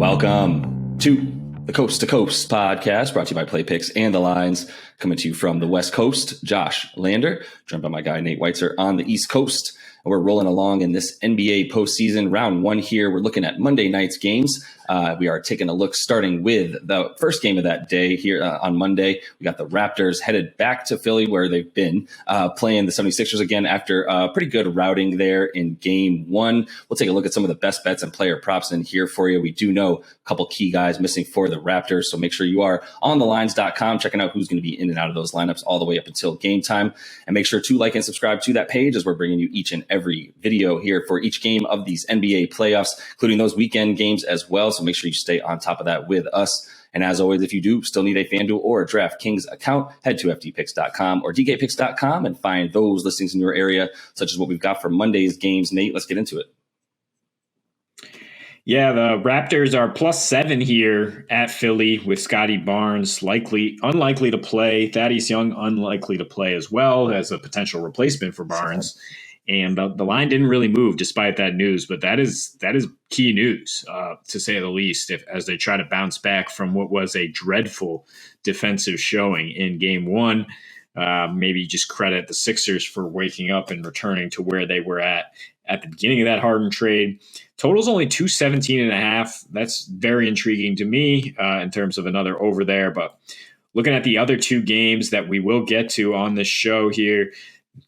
Welcome to the Coast to Coast podcast, brought to you by Play Picks and the Lines, coming to you from the West Coast. Josh Lander, joined by my guy Nate Weitzer on the East Coast. And we're rolling along in this NBA postseason round one here. We're looking at Monday night's games. We are taking a look starting with the first game of that day here on Monday. We got the Raptors headed back to Philly where they've been playing the 76ers again after a pretty good routing there in game one. We'll take a look at some of the best bets and player props in here for you. We do know a couple key guys missing for the Raptors, so make sure you are on thelines.com checking out who's going to be in and out of those lineups all the way up until game time. And make sure to like and subscribe to that page as we're bringing you each and every video here for each game of these NBA playoffs, including those weekend games as well. So make sure you stay on top of that with us. And as always, if you do still need a FanDuel or a DraftKings account, head to FDPicks.com or DKPicks.com and find those listings in your area, such as what we've got for Monday's games. Nate, let's get into it. Yeah, the Raptors are +7 here at Philly with Scotty Barnes unlikely to play. Thaddeus Young unlikely to play as well as a potential replacement for Barnes. And the line didn't really move despite that news, but that is key news, to say the least, as they try to bounce back from what was a dreadful defensive showing in game one. Maybe just credit the Sixers for waking up and returning to where they were at the beginning of that Harden trade. Total's only 217.5. That's very intriguing to me in terms of another over there. But looking at the other two games that we will get to on this show here,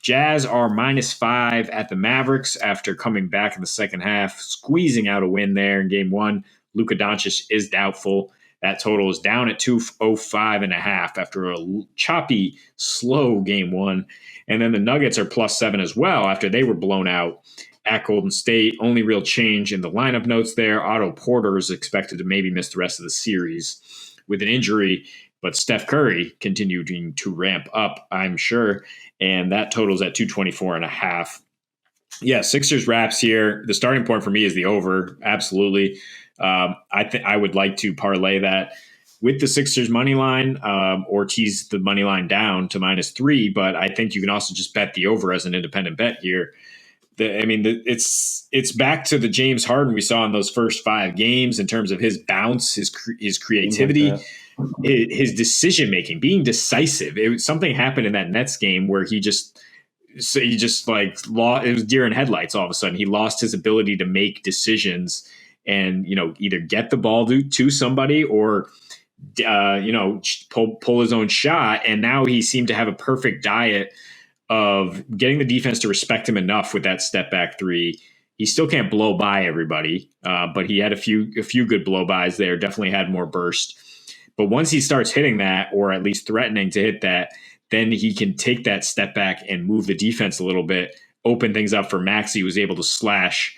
Jazz are -5 at the Mavericks after coming back in the second half, squeezing out a win there in game one. Luka Doncic is doubtful. That total is down at 205.5 after a choppy, slow game one. And then the Nuggets are +7 as well after they were blown out at Golden State. Only real change in the lineup notes there. Otto Porter is expected to maybe miss the rest of the series with an injury, but Steph Curry continuing to ramp up, I'm sure. And that totals at 224.5. Yeah, Sixers Raps here. The starting point for me is the over. Absolutely. I would like to parlay that with the Sixers money line, or tease the money line down to -3. But I think you can also just bet the over as an independent bet here. It's back to the James Harden we saw in those first 5 games in terms of his bounce, his creativity, his decision making, being decisive. Something happened in that Nets game where he just lost. It was deer in headlights. All of a sudden, he lost his ability to make decisions and either get the ball to somebody or pull his own shot. And now he seemed to have a perfect diet of getting the defense to respect him enough with that step back three. He still can't blow by everybody, but he had a few good blow bys there. Definitely had more burst. But once he starts hitting that, or at least threatening to hit that, then he can take that step back and move the defense a little bit, open things up for Maxey, who was able to slash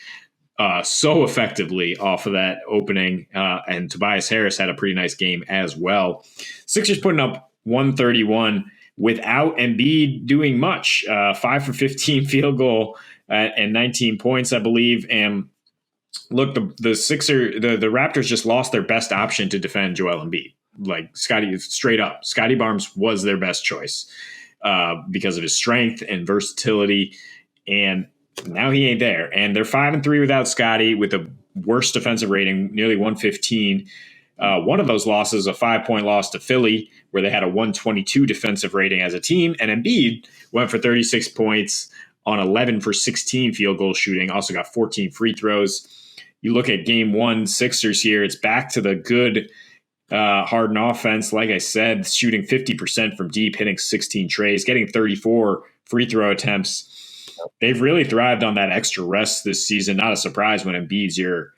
so effectively off of that opening. And Tobias Harris had a pretty nice game as well. Sixers putting up 131 without Embiid doing much. 5 for 15 field goal and 19 points, I believe. And look, the Raptors just lost their best option to defend Joel Embiid. Like straight up, Scotty Barnes was their best choice because of his strength and versatility. And now he ain't there. And they're 5-3 without Scotty, with a worst defensive rating, nearly 115. One of those losses, a 5-point loss to Philly, where they had a 122 defensive rating as a team. And Embiid went for 36 points on 11 for 16 field goal shooting. Also got 14 free throws. You look at game one, Sixers here, it's back to the good Harden offense. Like I said, shooting 50% from deep, hitting 16 trays, getting 34 free throw attempts. They've really thrived on that extra rest this season. Not a surprise when Embiid's your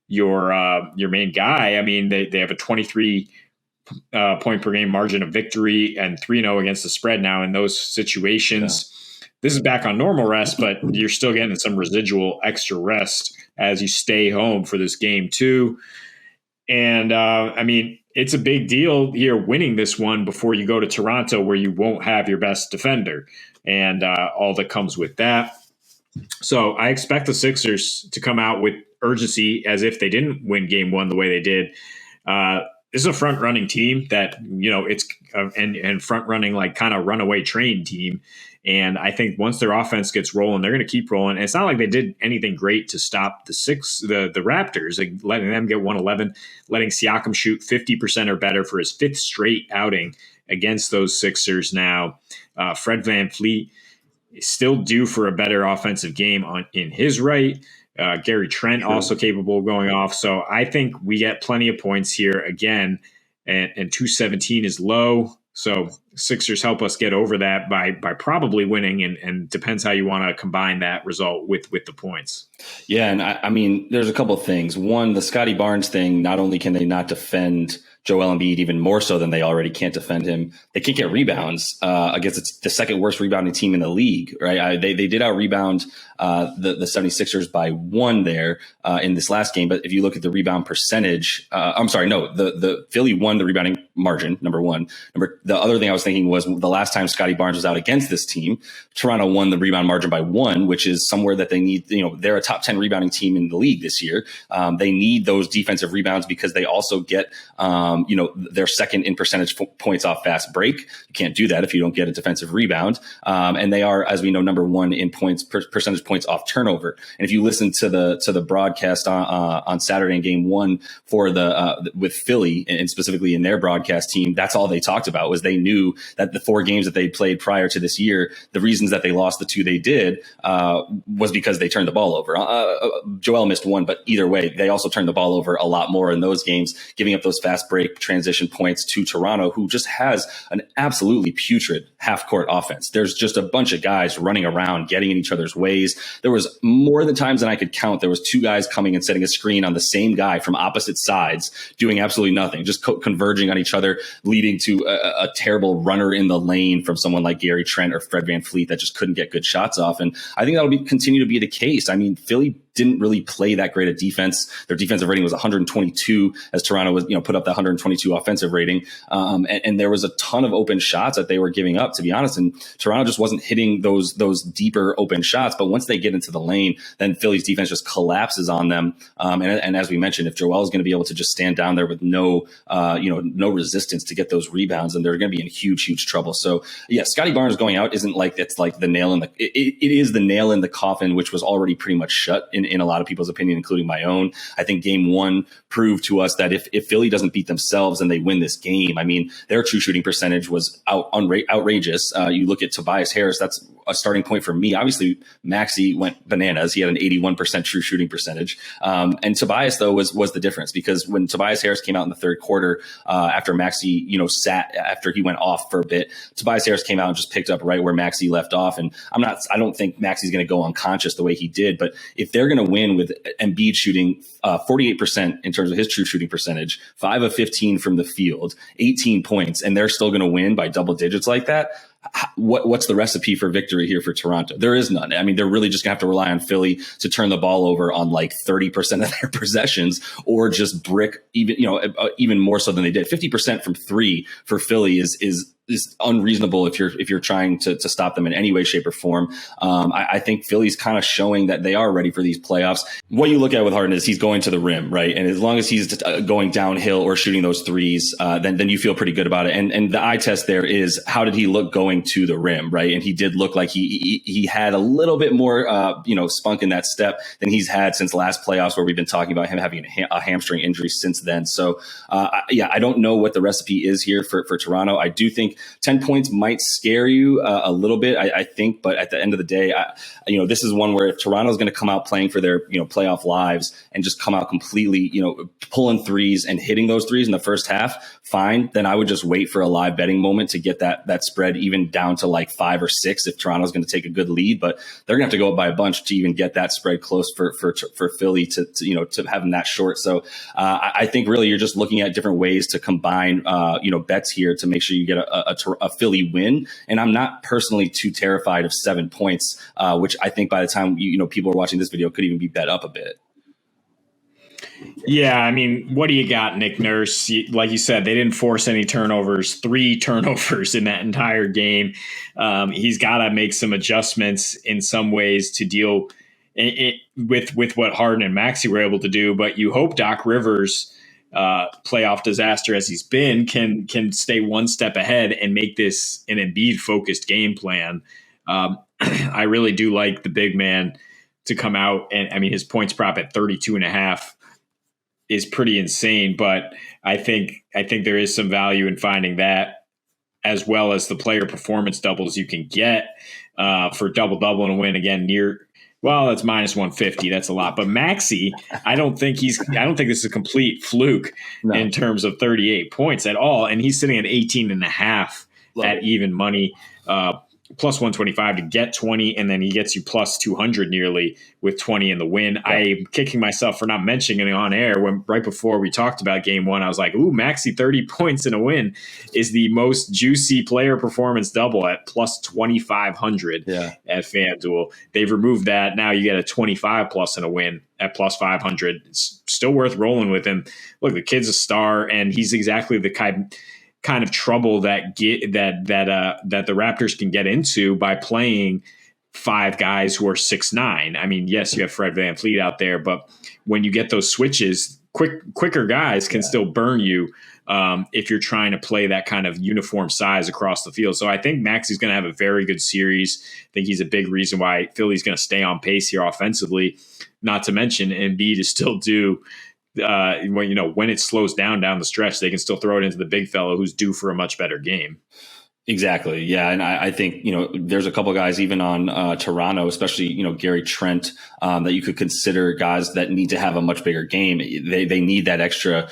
main guy. I mean, they have a 23 point per game margin of victory and 3-0 against the spread now in those situations. Yeah. This is back on normal rest, but you're still getting some residual extra rest as you stay home for this game too. And it's a big deal here winning this one before you go to Toronto, where you won't have your best defender and all that comes with that. So I expect the Sixers to come out with urgency as if they didn't win game one the way they did. this is a front running team that, it's and front running, like kind of runaway train team. And I think once their offense gets rolling, they're going to keep rolling. And it's not like they did anything great to stop the Raptors, like letting them get 111, letting Siakam shoot 50% or better for his fifth straight outing against those Sixers. Now, Fred VanVleet is still due for a better offensive game in his right. Gary Trent also capable of going off. So I think we get plenty of points here again, and 217 is low. So Sixers help us get over that by probably winning, and depends how you want to combine that result with the points. Yeah, and I mean, there's a couple of things. One, the Scotty Barnes thing, not only can they not defend Joel Embiid even more so than they already can't defend him, they can't get rebounds against the second worst rebounding team in the league, right? They did out-rebound the 76ers by 1 there in this last game, but if you look at the rebound percentage, the Philly won the rebounding margin, number one. The other thing I was thinking was the last time Scotty Barnes was out against this team, Toronto won the rebound margin by 1, which is somewhere that they need. They're a top 10 rebounding team in the league this year. They need those defensive rebounds because they also get they're second in percentage points off fast break. You can't do that if you don't get a defensive rebound. And they are, as we know, number 1 in points percentage points off turnover. And if you listen to the broadcast on Saturday in Game 1 for with Philly, and specifically in their broadcast team, that's all they talked about was they knew that the 4 games that they played prior to this year, the reasons that they lost the 2 they did was because they turned the ball over. Joel missed 1, but either way, they also turned the ball over a lot more in those games, giving up those fast break transition points to Toronto, who just has an absolutely putrid half-court offense. There's just a bunch of guys running around, getting in each other's ways. There was more than times than I could count. There was 2 guys coming and setting a screen on the same guy from opposite sides, doing absolutely nothing, just converging on each other, leading to a terrible runner in the lane from someone like Gary Trent or Fred VanVleet that just couldn't get good shots off. And I think that'll continue to be the case. I mean, Philly didn't really play that great a defense. Their defensive rating was 122 as Toronto was, put up the 122 offensive rating. And there was a ton of open shots that they were giving up, to be honest. And Toronto just wasn't hitting those deeper open shots. But once they get into the lane, then Philly's defense just collapses on them. And as we mentioned, if Joel is going to be able to just stand down there with no resistance to get those rebounds, then they're going to be in huge trouble. So yeah, Scotty Barnes going out isn't like it's like the nail in it is the nail in the coffin, which was already pretty much shut in a lot of people's opinion, including my own. I think Game 1 proved to us that if Philly doesn't beat themselves and they win this game, I mean, their true shooting percentage was outrageous. You look at Tobias Harris, that's a starting point for me. Obviously, Maxey went bananas. He had an 81% true shooting percentage. And Tobias, though, was the difference, because when Tobias Harris came out in the third quarter, after Maxey, sat after he went off for a bit, Tobias Harris came out and just picked up right where Maxey left off. And I don't think Maxey's going to go unconscious the way he did, but if they're going to win with Embiid shooting 48% in terms of his true shooting percentage, 5 of 15 from the field, 18 points, and they're still going to win by double digits like that, what's the recipe for victory here for Toronto? There is none. I mean, they're really just gonna have to rely on Philly to turn the ball over on like 30% of their possessions, or just brick even more so than they did. 50% from 3 for Philly is unreasonable if you're trying to stop them in any way, shape, or form. I think Philly's kind of showing that they are ready for these playoffs. What you look at with Harden is he's going to the rim, right? And as long as he's going downhill or shooting those threes, then you feel pretty good about it. And the eye test there is, how did he look going to the rim, right? And he did look like he had a little bit more spunk in that step than he's had since last playoffs, where we've been talking about him having a hamstring injury since then. So I don't know what the recipe is here for Toronto. I do think 10 points might scare you a little bit, I think, but at the end of the day, this is one where if Toronto's going to come out playing for their playoff lives and just come out completely pulling threes and hitting those threes in the first half, fine. Then I would just wait for a live betting moment to get that spread even down to like 5 or 6 if Toronto's going to take a good lead. But they're going to have to go up by a bunch to even get that spread close for Philly to have them that short. So I think really you're just looking at different ways to combine bets here to make sure you get a Philly win. And I'm not personally too terrified of 7 points, which I think by the time people are watching this video could even be bet up a bit. Yeah, I mean, what do you got, Nick Nurse? Like you said, they didn't force any turnovers, 3 turnovers in that entire game. He's got to make some adjustments in some ways to deal with what Harden and Maxey were able to do. But you hope Doc Rivers playoff disaster as he's been, can stay one step ahead and make this an Embiid focused game plan. I really do like the big man to come out, and I mean his points prop at 32.5 is pretty insane, but I think there is some value in finding that, as well as the player performance doubles you can get for double and a win again near. Well, that's minus 150. That's a lot. But Maxey, I don't think this is a complete fluke in terms of 38 points at all. And he's sitting at 18.5 at even money, plus 125 to get 20. And then he gets you plus 200 nearly with 20 in the win. Yeah. I'm kicking myself for not mentioning it on air when right before we talked about game one. I was like, ooh, Maxey 30 points in a win is the most juicy player performance double at plus 2,500 at FanDuel. They've removed that. Now you get a 25 plus in a win at plus 500. It's still worth rolling with him. Look, the kid's a star, and he's exactly the kind of trouble that the Raptors can get into by playing five guys who are 6'9". I mean, yes, you have Fred VanVleet out there, but when you get those switches, quicker guys can still burn you if you're trying to play that kind of uniform size across the field. So I think Maxey's going to have a very good series. I think he's a big reason why Philly's going to stay on pace here offensively. Not to mention Embiid is still due. When it slows down the stretch, they can still throw it into the big fellow who's due for a much better game. Exactly. Yeah. And I think, there's a couple guys even on Toronto, especially, Gary Trent, that you could consider guys that need to have a much bigger game. They need that extra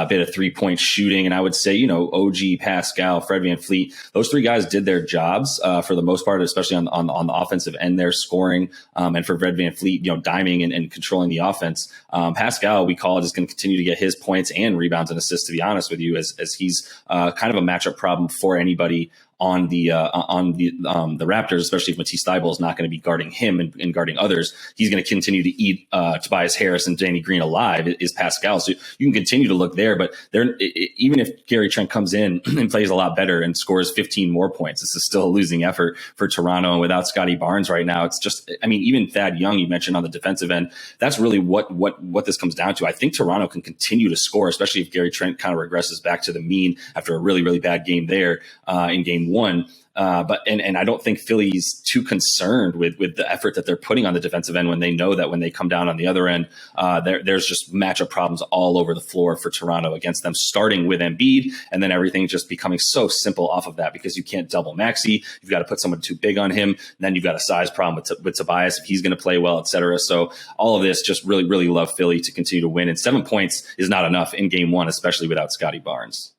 bit of 3-point shooting. And I would say, OG, Pascal, Fred VanVleet, those three guys did their jobs for the most part, especially on the offensive end there, scoring. And for Fred VanVleet, diming and controlling the offense. Pascal, we call it, is going to continue to get his points and rebounds and assists, to be honest with you, as he's kind of a matchup problem for anybody on the Raptors, especially if Matisse Thybulle is not going to be guarding him and guarding others. He's going to continue to eat Tobias Harris and Danny Green alive, is Pascal. So you can continue to look there, but even if Gary Trent comes in and plays a lot better and scores 15 more points, this is still a losing effort for Toronto. And without Scotty Barnes right now, it's just, even Thad Young, you mentioned on the defensive end, that's really what this comes down to. I think Toronto can continue to score, especially if Gary Trent kind of regresses back to the mean after a really, really bad game there in game one. But I don't think Philly's too concerned with the effort that they're putting on the defensive end when they know that when they come down on the other end, there's just matchup problems all over the floor for Toronto against them, starting with Embiid, and then everything just becoming so simple off of that because you can't double Maxey. You've got to put someone too big on him. Then you've got a size problem with Tobias if he's going to play well, et cetera. So all of this just really, really love Philly to continue to win. And 7 points is not enough in game one, especially without Scotty Barnes.